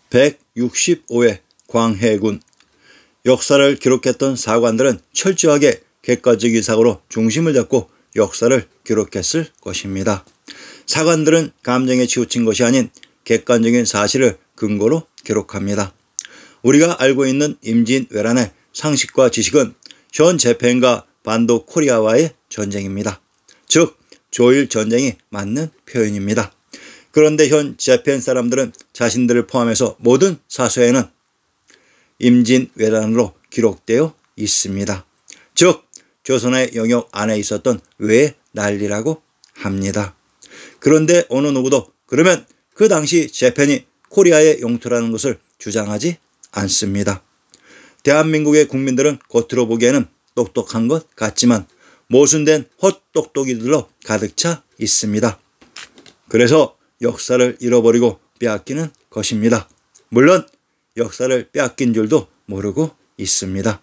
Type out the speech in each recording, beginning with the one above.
165회 광해군. 역사를 기록했던 사관들은 철저하게 객관적인 사고로 중심을 잡고 역사를 기록했을 것입니다. 사관들은 감정에 치우친 것이 아닌 객관적인 사실을 근거로 기록합니다. 우리가 알고 있는 임진왜란의 상식과 지식은 현 재팬과 반도 코리아와의 전쟁입니다. 즉 조일 전쟁이 맞는 표현입니다. 그런데 현 재팬 사람들은 자신들을 포함해서 모든 사서에는 임진왜란으로 기록되어 있습니다. 즉 조선의 영역 안에 있었던 외의 난리라고 합니다. 그런데 어느 누구도 그러면 그 당시 재팬이 코리아의 영토라는 것을 주장하지 않습니다. 대한민국의 국민들은 겉으로 보기에는 똑똑한 것 같지만 모순된 헛똑똑이들로 가득 차 있습니다. 그래서 역사를 잃어버리고 빼앗기는 것입니다. 물론 역사를 빼앗긴 줄도 모르고 있습니다.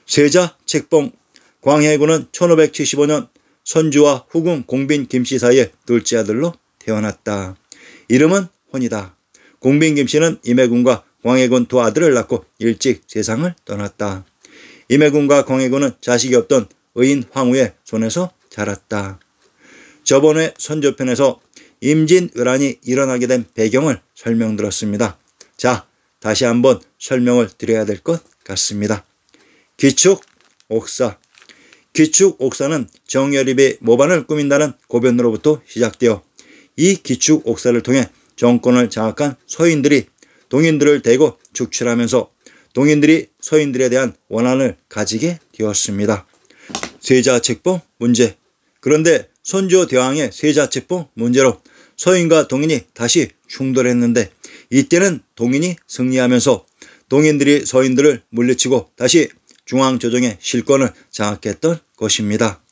세자 책봉. 광해군은 1575년 선주와 후궁 공빈 김씨 사이의 둘째 아들로 태어났다. 이름은 혼이다. 공빈 김씨는 임해군과 광해군 두 아들을 낳고 일찍 세상을 떠났다. 임해군과 광해군은 자식이 없던 의인 황후의 손에서 자랐다. 저번에 선조편에서 임진왜란이 일어나게 된 배경을 설명드렸습니다. 자, 다시 한번 설명을 드려야 될 것 같습니다. 기축옥사. 기축옥사는 정여립의 모반을 꾸민다는 고변으로부터 시작되어 이 기축옥사를 통해 정권을 장악한 서인들이 동인들을 대고 축출하면서 동인들이 서인들에 대한 원한을 가지게 되었습니다. 세자책봉 문제. 그런데 선조대왕의 세자책봉 문제로 서인과 동인이 다시 충돌했는데 이때는 동인이 승리하면서 동인들이 서인들을 물리치고 다시 중앙조정의 실권을 장악했던 것입니다.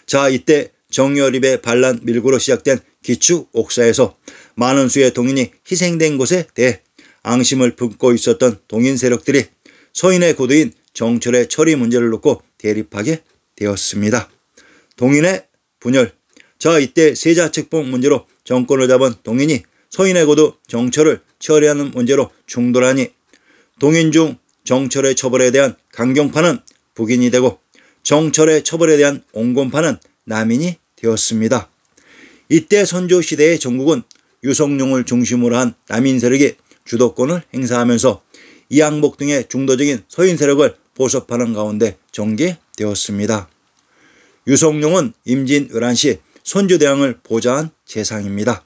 자, 이때 정여립의 반란 밀고로 시작된 기축옥사에서 많은 수의 동인이 희생된 것에 대해 앙심을 품고 있었던 동인 세력들이 서인의 고도인 정철의 처리 문제를 놓고 대립하게 되었습니다. 동인의 분열. 자, 이때 세자책봉 문제로 정권을 잡은 동인이 서인의 고도 정철을 처리하는 문제로 충돌하니 동인 중 정철의 처벌에 대한 강경파는 북인이 되고 정철의 처벌에 대한 온건파는 남인이 되었습니다. 이때 선조시대의 전국은 유성룡을 중심으로 한 남인 세력이 주도권을 행사하면서 이항복 등의 중도적인 서인 세력을 보섭하는 가운데 전개되었습니다. 유성룡은 임진왜란 시 선조대왕을 보좌한 재상입니다.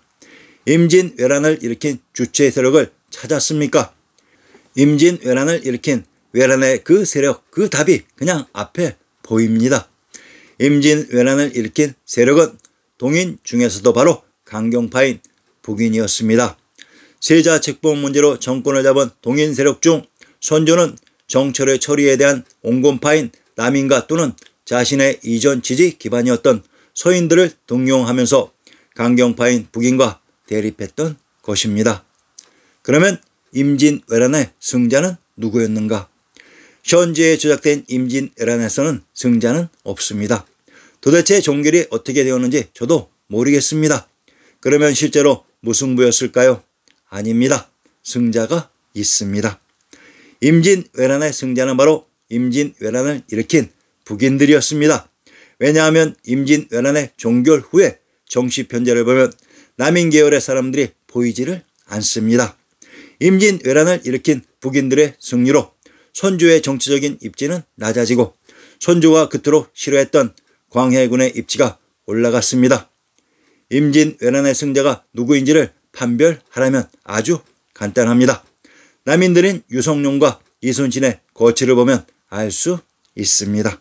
임진왜란을 일으킨 주체 세력을 찾았습니까? 임진왜란을 일으킨 왜란의 그 세력, 그 답이 그냥 앞에 보입니다. 임진왜란을 일으킨 세력은 동인 중에서도 바로 강경파인 북인이었습니다. 세자책봉 문제로 정권을 잡은 동인 세력 중 선조는 정철의 처리에 대한 온건파인 남인과 또는 자신의 이전 지지 기반이었던 서인들을 등용하면서 강경파인 북인과 대립했던 것입니다. 그러면 임진왜란의 승자는 누구였는가? 현재에 조작된 임진왜란에서는 승자는 없습니다. 도대체 종결이 어떻게 되었는지 저도 모르겠습니다. 그러면 실제로 무승부였을까요? 아닙니다. 승자가 있습니다. 임진왜란의 승자는 바로 임진왜란을 일으킨 북인들이었습니다. 왜냐하면 임진왜란의 종결 후에 정시편제를 보면 남인 계열의 사람들이 보이지를 않습니다. 임진왜란을 일으킨 북인들의 승리로 선조의 정치적인 입지는 낮아지고 선조가 그토록 싫어했던 광해군의 입지가 올라갔습니다. 임진왜란의 승자가 누구인지를 판별하려면 아주 간단합니다. 남인들인 유성룡과 이순신의 거취를 보면 알 수 있습니다.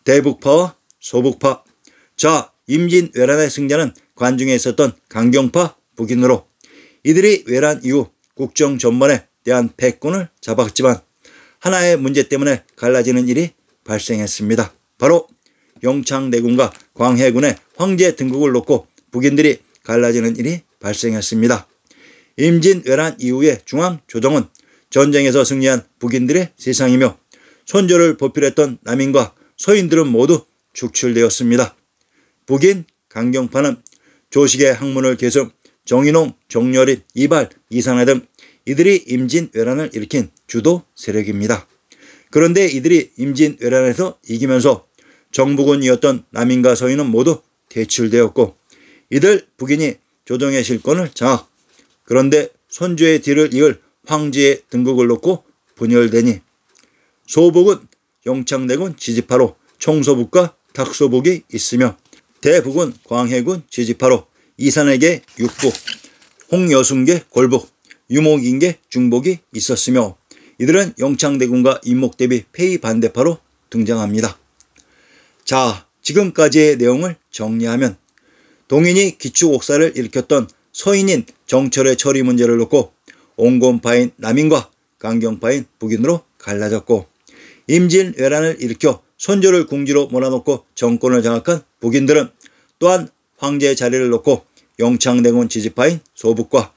대북파와 소북파. 자, 임진왜란의 승자는 관중에 있었던 강경파 북인으로 이들이 왜란 이후 국정 전반에 대한 패권을 잡았지만 하나의 문제 때문에 갈라지는 일이 발생했습니다. 바로 영창대군과 광해군의 황제 등극을 놓고 북인들이 갈라지는 일이 발생했습니다. 임진왜란 이후의 중앙조정은 전쟁에서 승리한 북인들의 세상이며 선조를 보필했던 남인과 서인들은 모두 축출되었습니다. 북인 강경파는 조식의 학문을 계승 정인홍, 정여립, 이발, 이산해 등 이들이 임진왜란을 일으킨 주도 세력입니다. 그런데 이들이 임진왜란에서 이기면서 정부군이었던 남인과 서인은 모두 퇴출되었고 이들 북인이 조정의 실권을 장악, 그런데 손주의 뒤를 이을 황제의 등극을 놓고 분열되니 소북은 영창대군 지지파로 총소북과 탁소북이 있으며 대북은 광해군 지지파로 이산에게 육북, 홍여순계 골북, 유목인계 중복이 있었으며 이들은 영창대군과 임목대비 폐위 반대파로 등장합니다. 자, 지금까지의 내용을 정리하면 동인이 기축옥사를 일으켰던 서인인 정철의 처리 문제를 놓고 온건파인 남인과 강경파인 북인으로 갈라졌고 임진왜란을 일으켜 손조를 궁지로 몰아넣고 정권을 장악한 북인들은 또한 황제의 자리를 놓고 영창대군 지지파인 소북과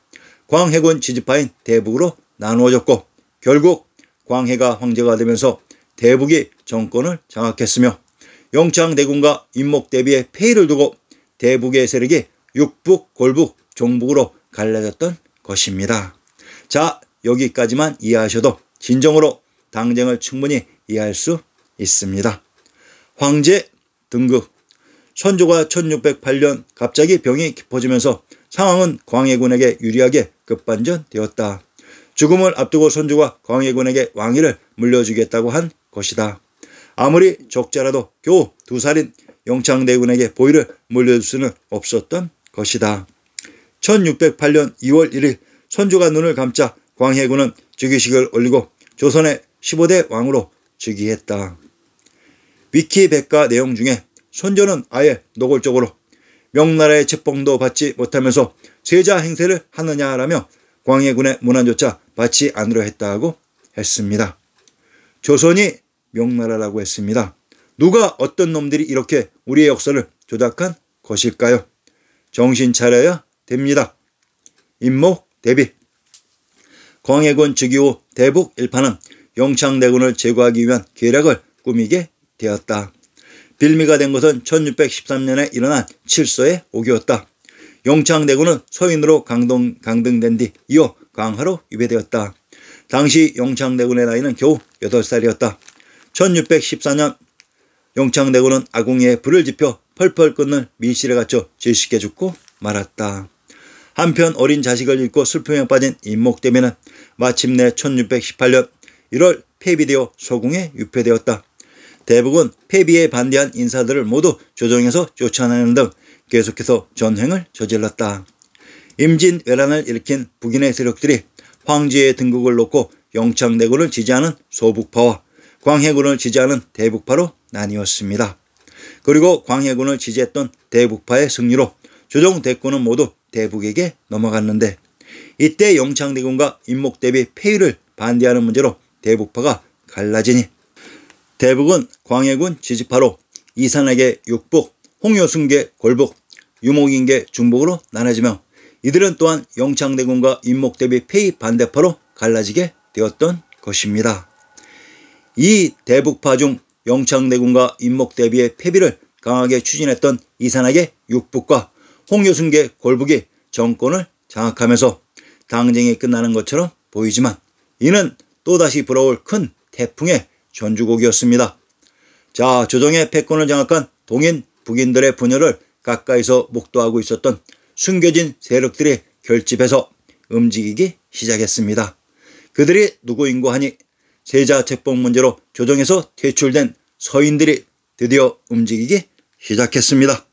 광해군 지지파인 대북으로 나누어졌고 결국 광해가 황제가 되면서 대북이 정권을 장악했으며 영창대군과 임목대비의 폐위를 두고 대북의 세력이 육북, 골북, 종북으로 갈라졌던 것입니다. 자, 여기까지만 이해하셔도 진정으로 당쟁을 충분히 이해할 수 있습니다. 황제 등극. 선조가 1608년 갑자기 병이 깊어지면서 상황은 광해군에게 유리하게 급반전되었다. 죽음을 앞두고 선조가 광해군에게 왕위를 물려주겠다고 한 것이다. 아무리 적자라도 겨우 2살인 영창대군에게 보위를 물려줄 수는 없었던 것이다. 1608년 2월 1일 선조가 눈을 감자 광해군은 즉위식을 올리고 조선의 15대 왕으로 즉위했다. 위키백과 내용 중에 선조는 아예 노골적으로 명나라의 책봉도 받지 못하면서 세자 행세를 하느냐라며 광해군의 문안조차 받지 않으려 했다고 했습니다. 조선이 명나라라고 했습니다. 누가 어떤 놈들이 이렇게 우리의 역사를 조작한 것일까요? 정신 차려야 됩니다. 임목 대비. 광해군 즉위 후 대북 일파는 영창대군을 제거하기 위한 계략을 꾸미게 되었다. 빌미가 된 것은 1613년에 일어난 칠서의 오기였다. 영창대군은 서인으로 강등된 뒤 이어 강화로 유배되었다. 당시 영창대군의 나이는 겨우 8살이었다. 1614년 영창대군은 아궁이에 불을 지펴 펄펄 끓는 밀실에 갇혀 질식해 죽고 말았다. 한편 어린 자식을 잃고 슬픔에 빠진 임목대비는 마침내 1618년 1월 폐비되어 서궁에 유폐되었다. 대북은 폐비에 반대한 인사들을 모두 조정에서 쫓아내는 등 계속해서 전횡을 저질렀다. 임진왜란을 일으킨 북인의 세력들이 황제의 등극을 놓고 영창대군을 지지하는 소북파와 광해군을 지지하는 대북파로 나뉘었습니다. 그리고 광해군을 지지했던 대북파의 승리로 조정 대권은 모두 대북에게 넘어갔는데 이때 영창대군과 임목대비 폐위를 반대하는 문제로 대북파가 갈라지니 대북은 광해군 지지파로 이산에게 육북, 홍여순계 골북, 유목인계 중북으로 나눠지며 이들은 또한 영창대군과 임목대비 폐위 반대파로 갈라지게 되었던 것입니다. 이 대북파 중 영창대군과 임목대비의 폐비를 강하게 추진했던 이산에게 육북과 홍여순계 골북이 정권을 장악하면서 당쟁이 끝나는 것처럼 보이지만 이는 또다시 불어올 큰 태풍의 전주곡이었습니다. 자, 조정의 패권을 장악한 동인 북인들의 분열을 가까이서 목도하고 있었던 숨겨진 세력들이 결집해서 움직이기 시작했습니다. 그들이 누구인고 하니 세자 책봉 문제로 조정에서 퇴출된 서인들이 드디어 움직이기 시작했습니다.